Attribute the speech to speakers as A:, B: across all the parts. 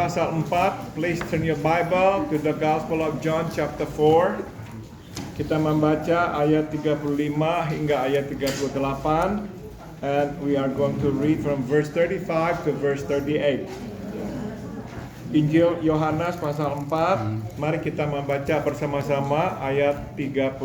A: pasal 4. Please turn your Bible to the Gospel of John chapter 4. Kita membaca ayat 35 hingga ayat 38. And we are going to read from verse 35 to verse 38. Injil Yohanes pasal 4. Mari kita membaca bersama-sama ayat 35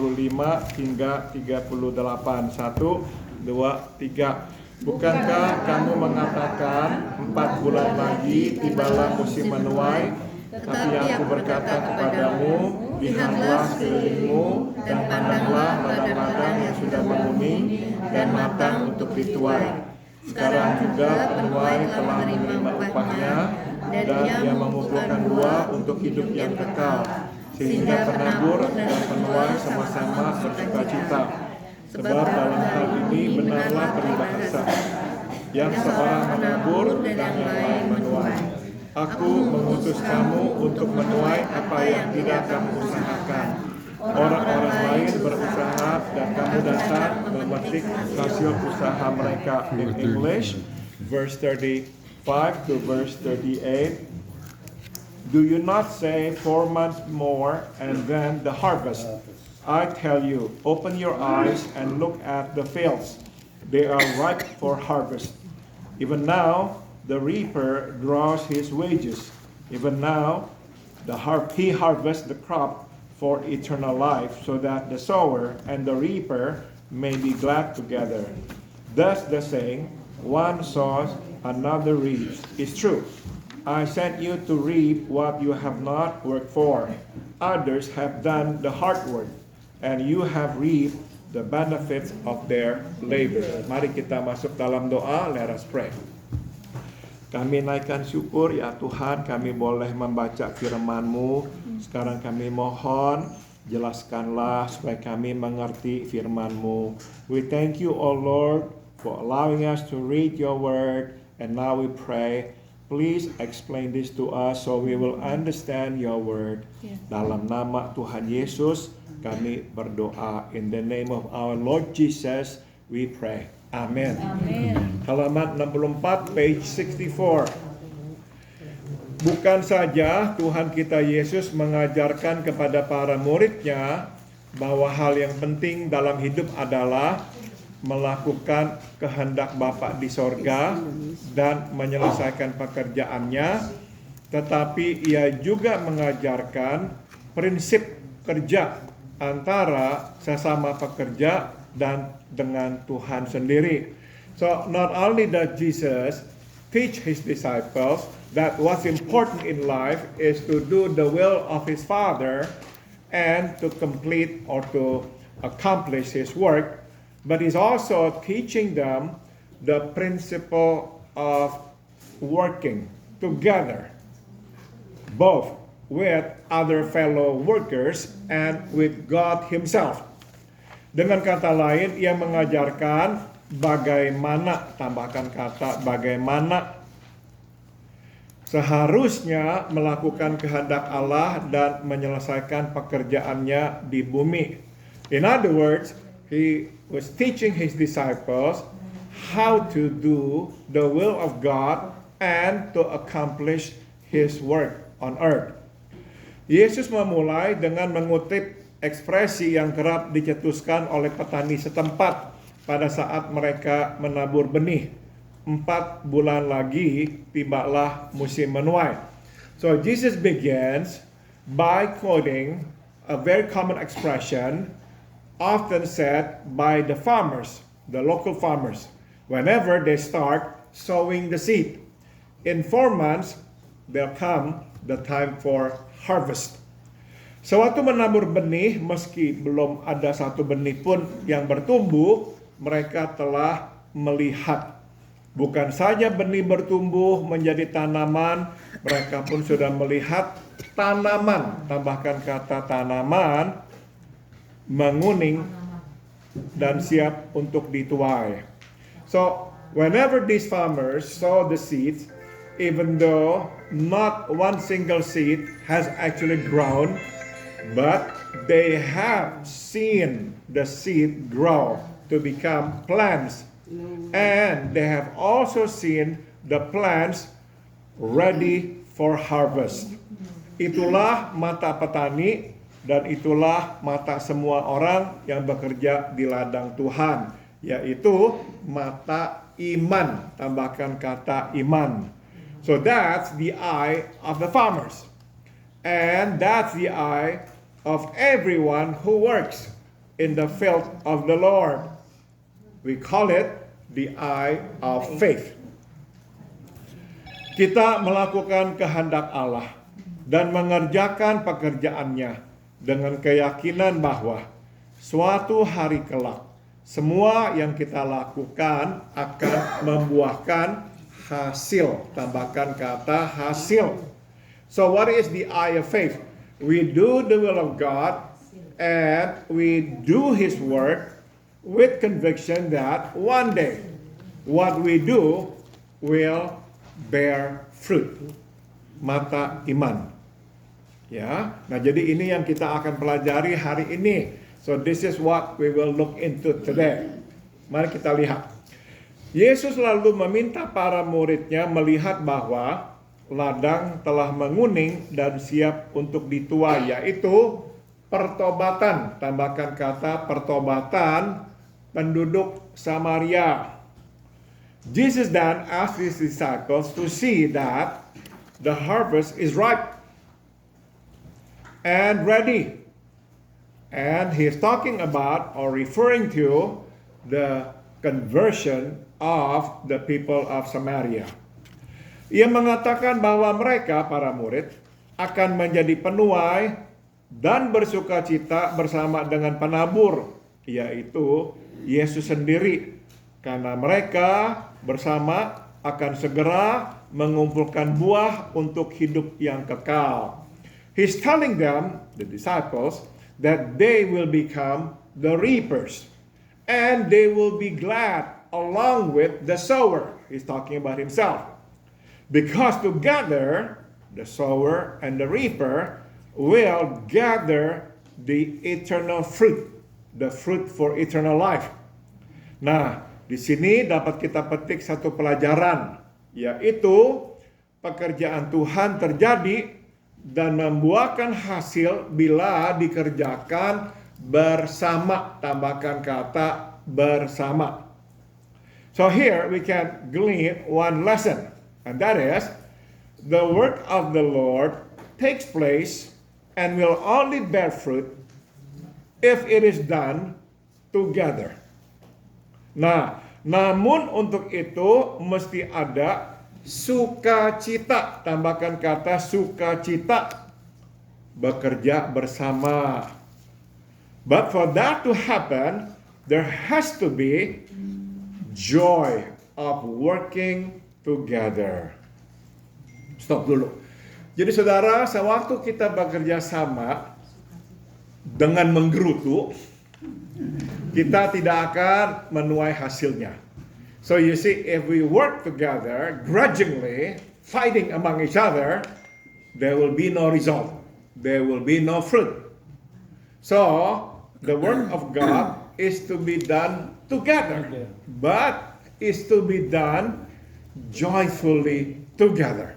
A: hingga 38. 1, 2, 3. Bukankah kamu mengatakan 4 bulan lagi tibalah musim menuai? Tapi aku berkata kepadamu, lihatlah sekelilingmu dan pandanglah ladang-ladang yang sudah menguning dan matang untuk dituai. Sekarang juga penuai telah menerima upahnya, dan ia mengumpulkan buah untuk hidup yang kekal, sehingga penabur dan penuai sama-sama bersukacita. Sebab dalam hal ini benarlah peribahasa, yang seorang menabur dan yang lain menuai. Aku mengutus kamu untuk menuai apa yang tidak kamu usahakan. Orang-orang lain berusaha dan kamu datang memetik hasil usaha mereka. In English, verse 35 to verse 38. Do you not say 4 months more and then the harvest? I tell you, open your eyes and look at the fields. They are ripe for harvest. Even now, the reaper draws his wages. Even now, he harvests the crop for eternal life, so that the sower and the reaper may be glad together. Thus the saying, one sows, another reaps, is true. I sent you to reap what you have not worked for. Others have done the hard work, and you have reaped the benefits of their labor. Mari kita masuk dalam doa. Let us pray. Kami naikkan syukur ya Tuhan, kami boleh membaca firman-Mu. Sekarang kami mohon, jelaskanlah supaya kami mengerti firman-Mu. We thank you, O Lord, for allowing us to read your word. And now we pray, please explain this to us so we will understand your word. Dalam nama Tuhan Yesus, kami berdoa. In the name of our Lord Jesus, we pray. Amen.
B: Amen.
A: Halaman 64, page 64. Bukan saja Tuhan kita Yesus mengajarkan kepada para muridnya bahwa hal yang penting dalam hidup adalah melakukan kehendak Bapa di sorga dan menyelesaikan pekerjaannya, tetapi ia juga mengajarkan prinsip kerja antara sesama pekerja dan dengan Tuhan sendiri. So not only does Jesus teach his disciples that what's important in life is to do the will of his Father and to complete or to accomplish his work, but he's also teaching them the principle of working together, both with other fellow workers and with God himself. Dengan kata lain, ia mengajarkan bagaimana, tambahkan kata bagaimana seharusnya melakukan kehendak Allah dan menyelesaikan pekerjaannya di bumi. In other words, he was teaching his disciples how to do the will of God and to accomplish his work on earth. Yesus memulai dengan mengutip ekspresi yang kerap dicetuskan oleh petani setempat pada saat mereka menabur benih. 4 bulan lagi tibalah musim menuai. So Jesus begins by quoting a very common expression often said by the farmers, the local farmers, whenever they start sowing the seed. In 4 months, there'll come the time for harvest. Sewaktu menabur benih, meski belum ada satu benih pun yang bertumbuh, mereka telah melihat. Bukan saja benih bertumbuh menjadi tanaman, mereka pun sudah melihat tanaman, tambahkan kata tanaman, menguning dan siap untuk dituai. So, whenever these farmers saw the seeds, even though not one single seed has actually grown, but they have seen the seed grow to become plants, and they have also seen the plants ready for harvest. Itulah mata petani dan itulah mata semua orang yang bekerja di ladang Tuhan, yaitu mata iman, tambahkan kata iman. So that's the eye of the farmers. And that's the eye of everyone who works in the field of the Lord. We call it the eye of faith. Kita melakukan kehendak Allah dan mengerjakan pekerjaannya dengan keyakinan bahwa suatu hari kelak semua yang kita lakukan akan membuahkan hasil. Tambahkan kata hasil. So what is the eye of faith? We do the will of God and we do His work with conviction that one day what we do will bear fruit. Mata iman. Ya, nah jadi ini yang kita akan pelajari hari ini. So this is what we will look into today. Mari kita lihat. Yesus lalu meminta para muridnya melihat bahwa ladang telah menguning dan siap untuk dituai, yaitu pertobatan. Tambahkan kata pertobatan penduduk Samaria. Jesus then asked his disciples to see that the harvest is ripe and ready. And he's talking about or referring to the conversion of the people of Samaria. Ia mengatakan bahwa mereka, para murid, akan menjadi penuai dan bersukacita bersama dengan penabur, yaitu Yesus sendiri. Karena mereka bersama akan segera mengumpulkan buah untuk hidup yang kekal. He's telling them, the disciples, that they will become the reapers. And they will be glad along with the sower. He's talking about himself. Because together, the sower and the reaper will gather the eternal fruit. The fruit for eternal life. Nah, di sini dapat kita petik satu pelajaran, yaitu pekerjaan Tuhan terjadi dan membuahkan hasil bila dikerjakan bersama. Tambahkan kata bersama. So here we can glean one lesson, and that is the work of the Lord takes place and will only bear fruit if it is done together. Nah, namun untuk itu mesti ada sukacita. Tambahkan kata sukacita. Bekerja bersama. But for that to happen, there has to be joy of working together. Stop dulu. Jadi saudara, sewaktu kita bekerja sama dengan menggerutu, kita tidak akan menuai hasilnya. So you see, if we work together grudgingly, fighting among each other, there will be no result. There will be no fruit. So the work of God is to be done together, but is to be done joyfully together.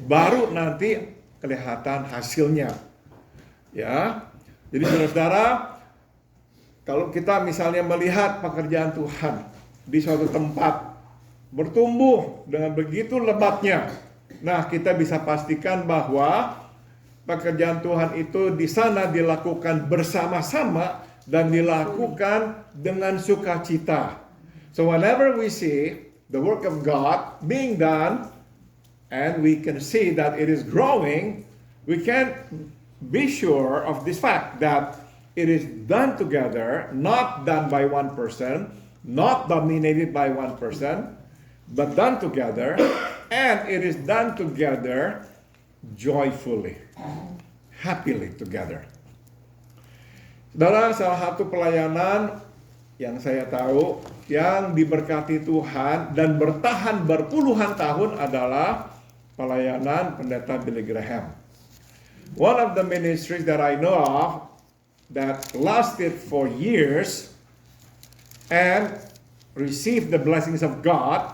A: Baru nanti kelihatan hasilnya. Ya. Jadi saudara-saudara, kalau kita misalnya melihat pekerjaan Tuhan di suatu tempat bertumbuh dengan begitu lebatnya, nah kita bisa pastikan bahwa pekerjaan Tuhan itu di sana dilakukan bersama-sama dan dilakukan dengan sukacita. So whenever we see the work of God being done and we can see that it is growing, we can be sure of this fact that it is done together, not done by one person, not dominated by one person, but done together, and it is done together joyfully, happily together. Saudara, salah satu pelayanan yang saya tahu yang diberkati Tuhan dan bertahan berpuluhan tahun adalah pelayanan Pendeta Billy Graham. One of the ministries that I know of that lasted for years and received the blessings of God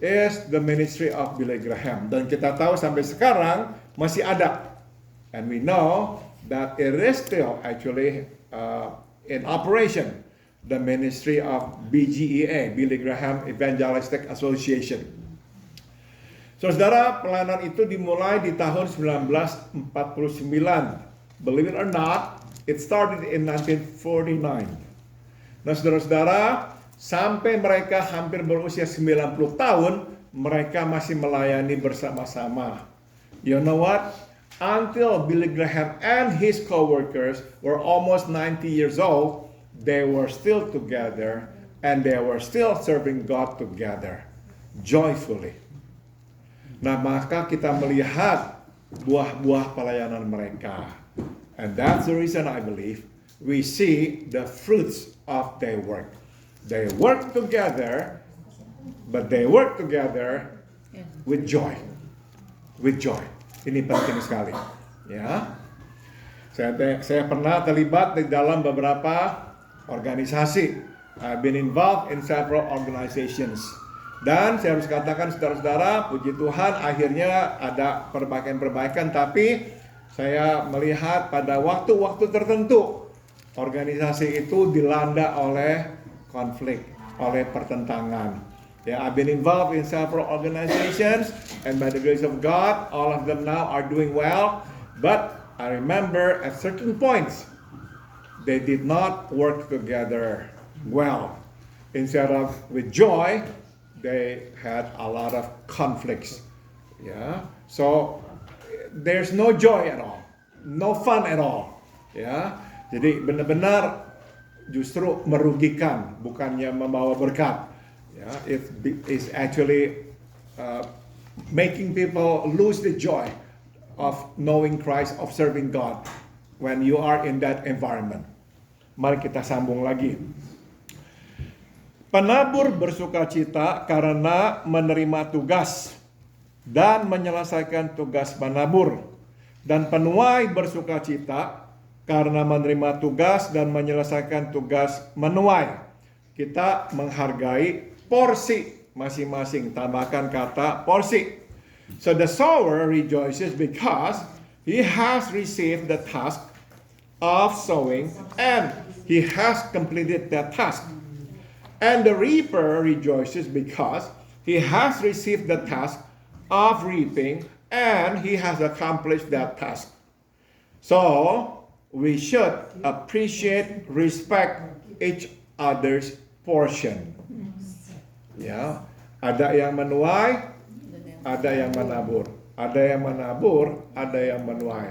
A: is the ministry of Billy Graham. Dan kita tahu sampai sekarang masih ada. And we know that it is still actually in operation, the ministry of BGEA, Billy Graham Evangelistic Association. Saudara, pelayanan itu dimulai di tahun 1949. Believe it or not, it started in 1949. Nah, saudara-saudara, sampai mereka hampir berusia 90 tahun, mereka masih melayani bersama-sama. You know what? Until Billy Graham and his co-workers were almost 90 years old, they were still together and they were still serving God together, joyfully. Nah, maka kita melihat buah-buah pelayanan mereka. And that's the reason I believe we see the fruits of their work. They work together, but they work together with joy. With joy. Ini penting sekali. Ya, saya pernah terlibat di dalam beberapa organisasi. I've been involved in several organizations. Dan saya harus katakan saudara-saudara, puji Tuhan akhirnya ada perbaikan-perbaikan, tapi saya melihat pada waktu-waktu tertentu organisasi itu dilanda oleh konflik, oleh pertentangan. Yeah, I've been involved in several organizations, and by the grace of God, all of them now are doing well. But I remember at certain points, they did not work together well. Instead of with joy, they had a lot of conflicts. Yeah, so there's no joy at all, no fun at all. Ya, jadi benar-benar justru merugikan, bukannya membawa berkat. Yeah, it is actually making people lose the joy of knowing Christ, of serving God when you are in that environment. Mari kita sambung lagi. Penabur bersukacita karena menerima tugas dan menyelesaikan tugas penabur. Dan penuai bersukacita karena menerima tugas dan menyelesaikan tugas menuai. Kita menghargai porsi masing-masing, tambahkan kata porsi. So the sower rejoices because he has received the task of sowing and he has completed that task. And the reaper rejoices because he has received the task of reaping and he has accomplished that task. So we should appreciate, respect each other's portion. Ya, ada yang menuai, ada yang menabur. Ada yang menabur, ada yang menuai.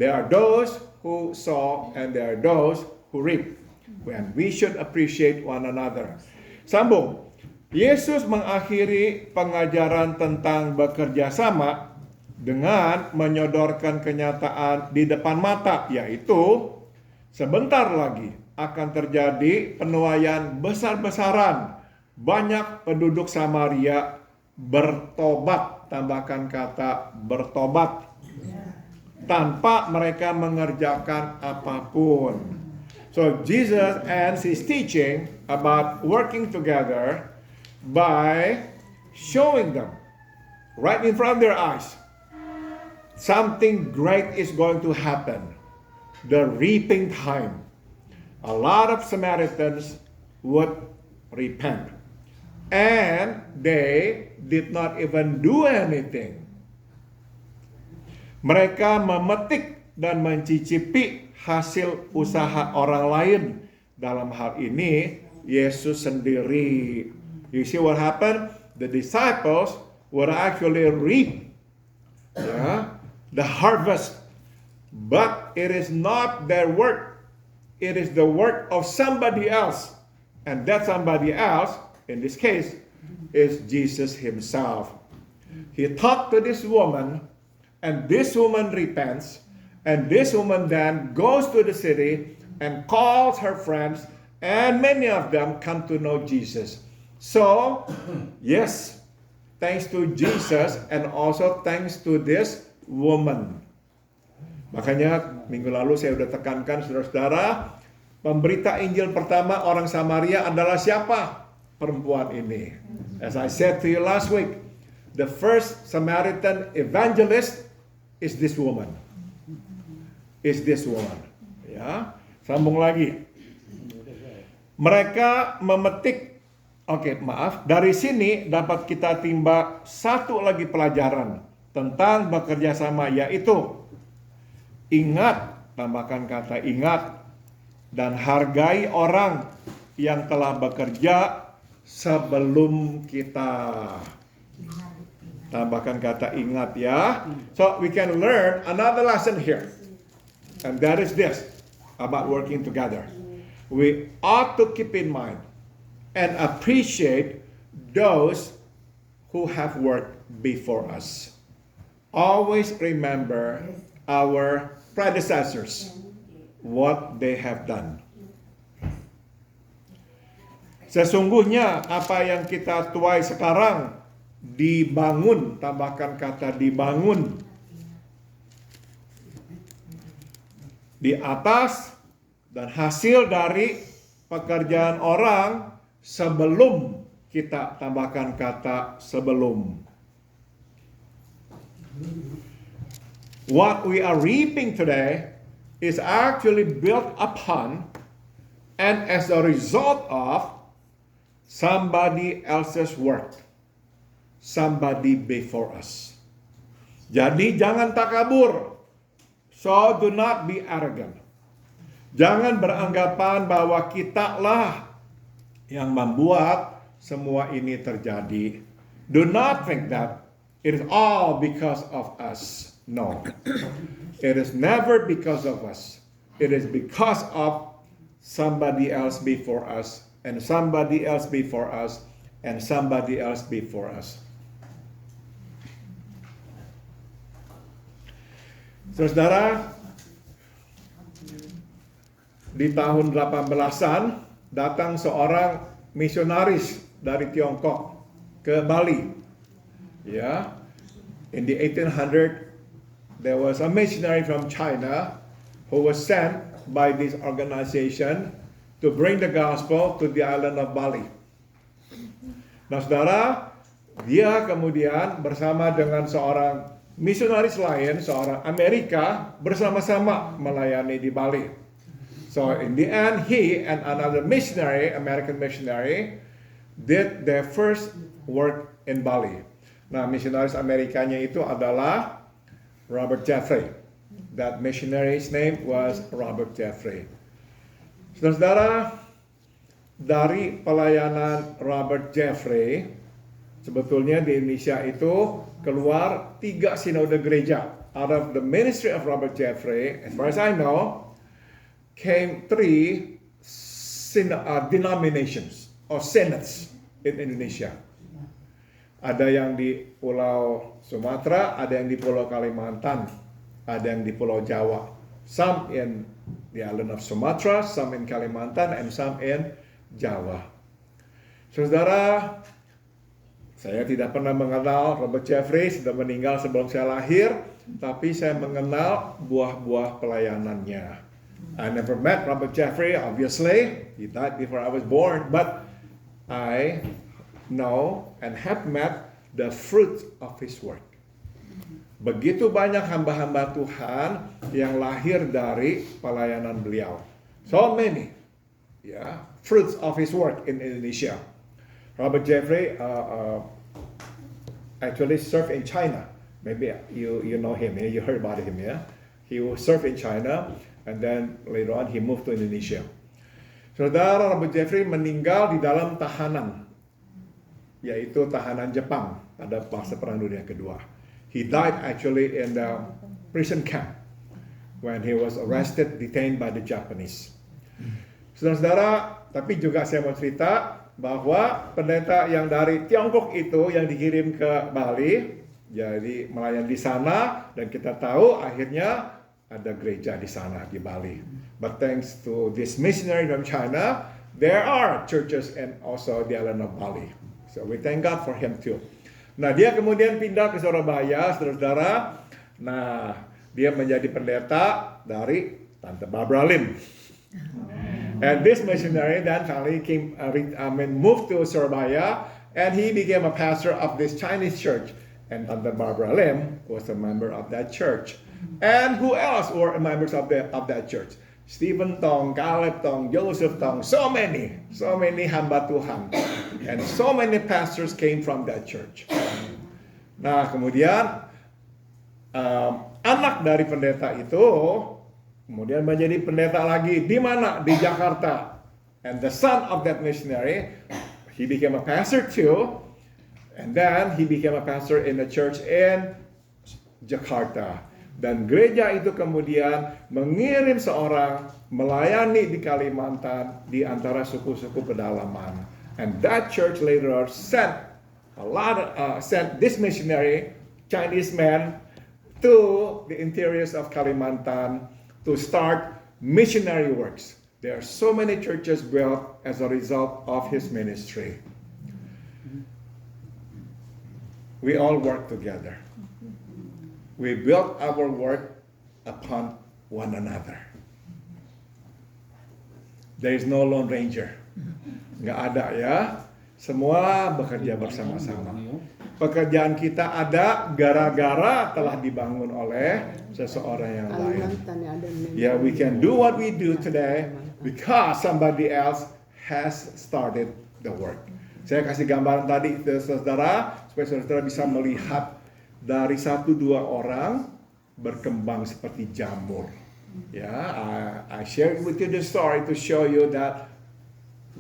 A: There are those who sow and there are those who reap. And we should appreciate one another. Sambung. Yesus mengakhiri pengajaran tentang bekerja sama dengan menyodorkan kenyataan di depan mata, yaitu sebentar lagi akan terjadi penuaian besar-besaran. Banyak penduduk Samaria bertobat, tambahkan kata bertobat, tanpa mereka mengerjakan apapun. So Jesus ends his teaching about working together by showing them right in front of their eyes something great is going to happen. The reaping time. A lot of Samaritans would repent. And they did not even do anything. Mereka memetik dan mencicipi hasil usaha orang lain. Dalam hal ini, Yesus sendiri. You see what happened? The disciples would actually reap the harvest. But it is not their work. It is the work of somebody else. And that somebody else, in this case, is Jesus himself. He talked to this woman, and this woman repents, and this woman then goes to the city and calls her friends, and many of them come to know Jesus. So, yes, thanks to Jesus and also thanks to this woman. Makanya minggu lalu saya sudah tekankan saudara-saudara, pemberita Injil pertama orang Samaria adalah siapa? perempuan ini. As I said to you last week, the first Samaritan evangelist is this woman. Ya, sambung lagi. Mereka memetik, dari sini dapat kita timba satu lagi pelajaran tentang bekerja sama, yaitu ingat, tambahkan kata ingat, dan hargai orang yang telah bekerja sebelum kita. Tambahkan kata ingat ya. So we can learn another lesson here. And that is this, about working together. We ought to keep in mind and appreciate those who have worked before us. Always remember our predecessors, what they have done. Sesungguhnya apa yang kita tuai sekarang dibangun, tambahkan kata dibangun, di atas dan hasil dari pekerjaan orang sebelum kita, tambahkan kata sebelum. What we are reaping today is actually built upon and as a result of somebody else's work, somebody before us. Jadi jangan takabur. So do not be arrogant. Jangan beranggapan bahwa kita lah yang membuat semua ini terjadi. Do not think that it is all because of us. No. It is never because of us. It is because of somebody else before us, and somebody else before us, and somebody else before us. Saudara, di tahun 18-an datang seorang misionaris dari Tiongkok ke Bali. Ya, in the 1800 there was a missionary from China who was sent by this organization to bring the gospel to the island of Bali. Nah, saudara, dia kemudian bersama dengan seorang misionaris lain, seorang Amerika, bersama-sama melayani di Bali. So in the end, he and another missionary, American missionary, did their first work in Bali. Nah, misionaris Amerikanya itu adalah Robert Jeffrey. That missionary's name was Robert Jeffrey. Saudara, dari pelayanan Robert Jeffrey, sebetulnya di Indonesia itu keluar 3 sinode gereja. Out of the ministry of Robert Jeffrey, as far as I know, came 3 denominations or synods in Indonesia. Ada yang di Pulau Sumatera, ada yang di Pulau Kalimantan, ada yang di Pulau Jawa. Some in the island of Sumatra, some in Kalimantan, and some in Jawa. Saudara, saya tidak pernah mengenal Robert Jeffrey, sudah meninggal sebelum saya lahir, tapi saya mengenal buah-buah pelayanannya. I never met Robert Jeffrey, obviously, he died before I was born, but I know and have met the fruit of his work. Begitu banyak hamba-hamba Tuhan yang lahir dari pelayanan beliau. So many, fruits of his work in Indonesia. Robert Jeffrey actually served in China. Maybe you know him, you heard about him, yeah? He served in China, and then later on he moved to Indonesia. Saudara, Robert Jeffrey meninggal di dalam tahanan, yaitu tahanan Jepang pada masa Perang Dunia Kedua. He died actually in the prison camp when he was arrested, detained by the Japanese. Saudara-saudara, tapi juga saya mau cerita bahwa pendeta yang dari Tiongkok itu yang dikirim ke Bali, jadi melayani di sana, dan kita tahu akhirnya ada gereja di sana di Bali. But thanks to this missionary from China, there are churches and also the island of Bali. So we thank God for him too. Nah, dia kemudian pindah ke Surabaya, saudara-saudara. Nah, dia menjadi pendeta dari Tante Barbara Lim. And this missionary then finally moved to Surabaya, and he became a pastor of this Chinese church. And Tante Barbara Lim was a member of that church. And who else were members of that church? Stephen Tong, Caleb Tong, Joseph Tong, so many hamba Tuhan. And so many pastors came from that church. Nah, kemudian anak dari pendeta itu kemudian menjadi pendeta lagi di mana? Di Jakarta. And the son of that missionary, he became a pastor too. And then he became a pastor in a church in Jakarta. Dan gereja itu kemudian mengirim seorang melayani di Kalimantan di antara suku-suku pedalaman. And that church later sent this missionary, Chinese man, to the interiors of Kalimantan to start missionary works. There are so many churches built as a result of his ministry. We all work together. We build our work upon one another. There is no lone ranger. Nggak ada ya. Semua bekerja bersama-sama. Pekerjaan kita ada gara-gara telah dibangun oleh seseorang yang lain. Yeah, we can do what we do today because somebody else has started the work. Saya kasih gambaran tadi ke saudara, supaya saudara bisa melihat dari 1-2 orang berkembang seperti jamur. Ya, I shared with you the story to show you that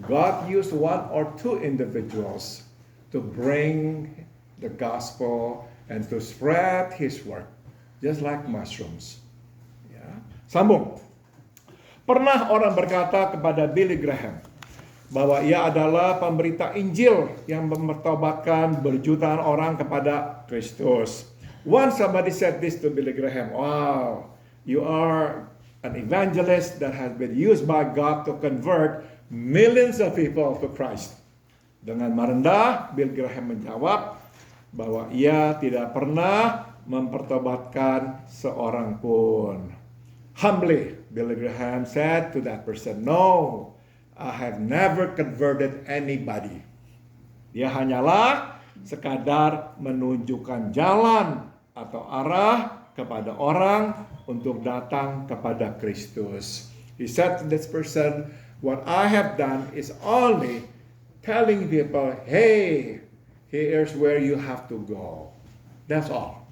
A: God used 1 or 2 individuals to bring the gospel and to spread His work, just like mushrooms. Ya, sambung. Pernah orang berkata kepada Billy Graham bahwa ia adalah pemberita Injil yang mempertobatkan berjutaan orang kepada Kristus. Once somebody said this to Billy Graham, "Wow, you are an evangelist that has been used by God to convert millions of people to Christ." Dengan merendah, Billy Graham menjawab bahwa ia tidak pernah mempertobatkan seorang pun. Humbly, Billy Graham said to that person, "No, I have never converted anybody." Dia hanyalah sekadar menunjukkan jalan atau arah kepada orang untuk datang kepada Kristus. He said to this person, "What I have done is only telling people, hey, here's where you have to go. That's all.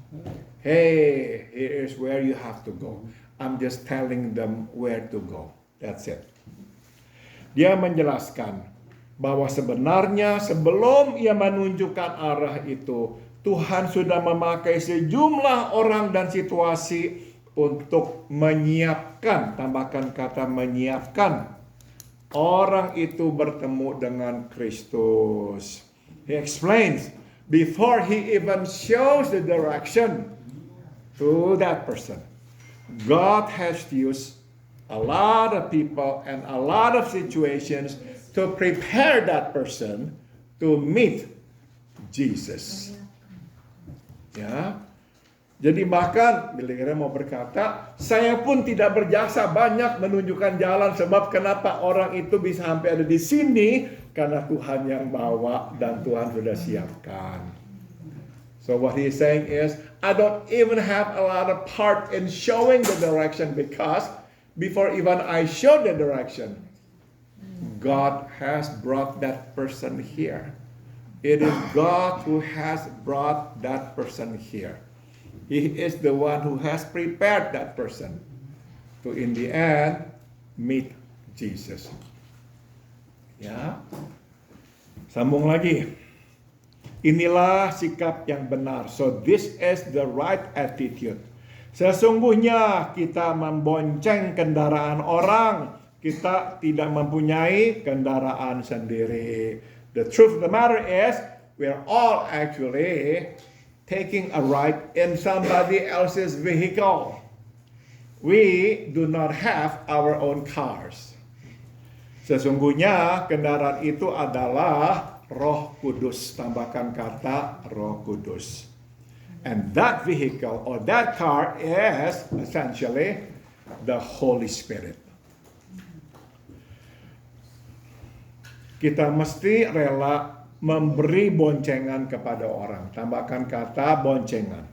A: Hey, here's where you have to go. I'm just telling them where to go. That's it." Dia menjelaskan bahwa sebenarnya sebelum ia menunjukkan arah itu, Tuhan sudah memakai sejumlah orang dan situasi untuk menyiapkan, tambahkan kata menyiapkan, orang itu bertemu dengan Kristus. He explains, before he even shows the direction to that person, God has used a lot of people and a lot of situations to prepare that person to meet Jesus. Ya. Jadi bahkan Billy Graham mau berkata, saya pun tidak berjasa banyak menunjukkan jalan, sebab kenapa orang itu bisa sampai ada di sini, karena Tuhan yang bawa dan Tuhan sudah siapkan. So what he is saying is, I don't even have a lot of part in showing the direction, because before even I show the direction, God has brought that person here. It is God who has brought that person here. He is the one who has prepared that person to, in the end, meet Jesus. Ya, sambung lagi. Inilah sikap yang benar. So this is the right attitude. Sesungguhnya kita membonceng kendaraan orang, kita tidak mempunyai kendaraan sendiri. The truth of the matter is, we're all actually taking a ride in somebody else's vehicle. We do not have our own cars. Sesungguhnya kendaraan itu adalah Roh Kudus, tambahkan kata Roh Kudus. And that vehicle or that car is essentially the Holy Spirit. Kita mesti rela memberi boncengan kepada orang. Tambahkan kata boncengan.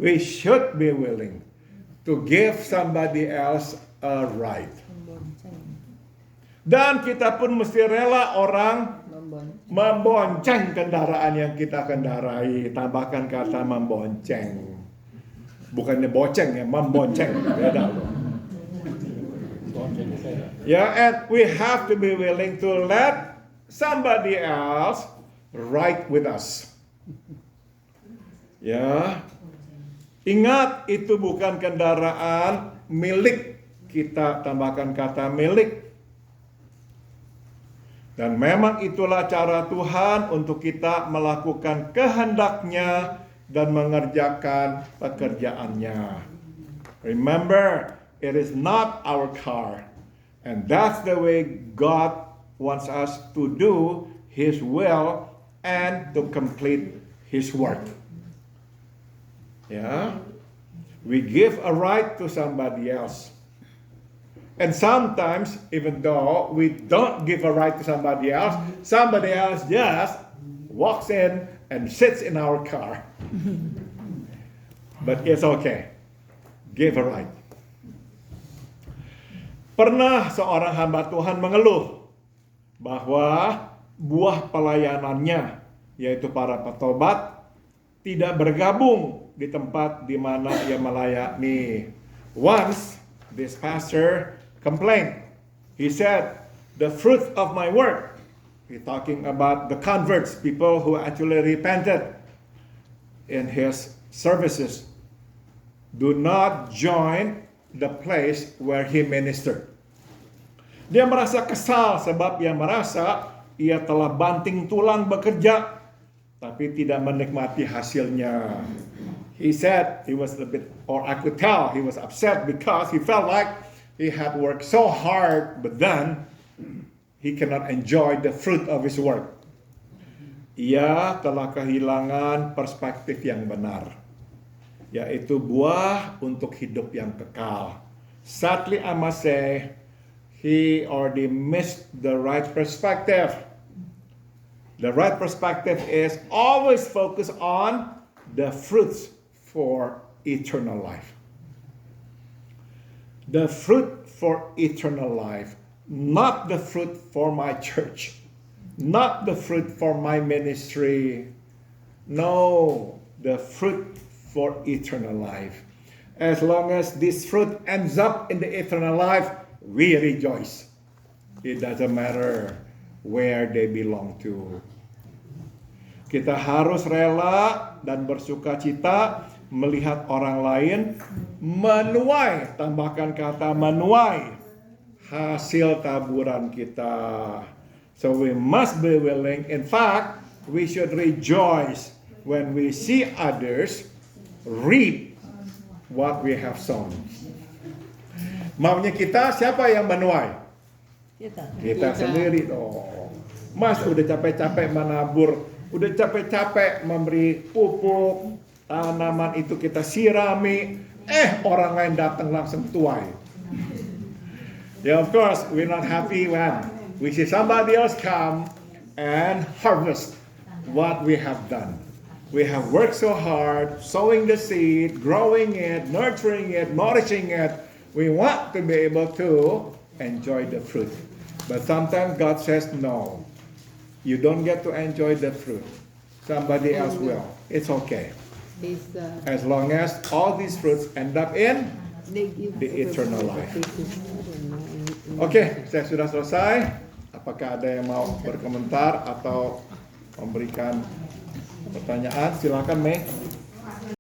A: We should be willing to give somebody else a ride. Dan kita pun mesti rela orang membonceng kendaraan yang kita kendarai. Tambahkan kata membonceng. Bukannya boceng ya, membonceng. Beda loh. And we have to be willing to let somebody else ride with us. Ingat, itu bukan kendaraan milik kita, tambahkan kata milik. Dan memang itulah cara Tuhan untuk kita melakukan kehendaknya dan mengerjakan pekerjaannya. Remember, it is not our car. And that's the way God wants us to do His will and to complete His work. We give a right to somebody else. And sometimes, even though we don't give a right to somebody else just walks in and sits in our car. But it's okay. Give a right. Pernah seorang hamba Tuhan mengeluh bahwa buah pelayanannya, yaitu para petobat, tidak bergabung di tempat di mana ia melayani. Once, this pastor complained. He said, the fruit of my work, he's talking about the converts, people who actually repented in his services, do not join the place where he ministered. Dia merasa kesal sebab dia merasa ia telah banting tulang bekerja, tapi tidak menikmati hasilnya. He said he was a bit, or I could tell he was upset because he felt like he had worked so hard, but then he cannot enjoy the fruit of his work. Ia telah kehilangan perspektif yang benar, yaitu buah untuk hidup yang kekal. Sadly, I must say, he already missed the right perspective. The right perspective is always focus on the fruits for eternal life. The fruit for eternal life, not the fruit for my church, not the fruit for my ministry. No, the fruit for eternal life. As long as this fruit ends up in the eternal life, we rejoice. It doesn't matter where they belong to. Kita harus rela dan bersuka cita melihat orang lain menuai, tambahkan kata menuai, hasil taburan kita. So we must be willing. In fact, we should rejoice when we see others reap what we have sown. Maunya kita, siapa yang menuai? Kita sendiri dong. Mas udah capek-capek menabur, udah capek-capek memberi pupuk, tanaman itu kita sirami, orang lain datang langsung tuai. Of course, we're not happy when we see somebody else come and harvest what we have done. We have worked so hard, sowing the seed, growing it, nurturing it, nourishing it. We want to be able to enjoy the fruit. But sometimes God says, no, you don't get to enjoy the fruit. Somebody else will. It's okay. As long as all these fruits end up in the eternal life. Oke, saya sudah selesai. Apakah ada yang mau berkomentar atau memberikan pertanyaan? Silakan, Mei.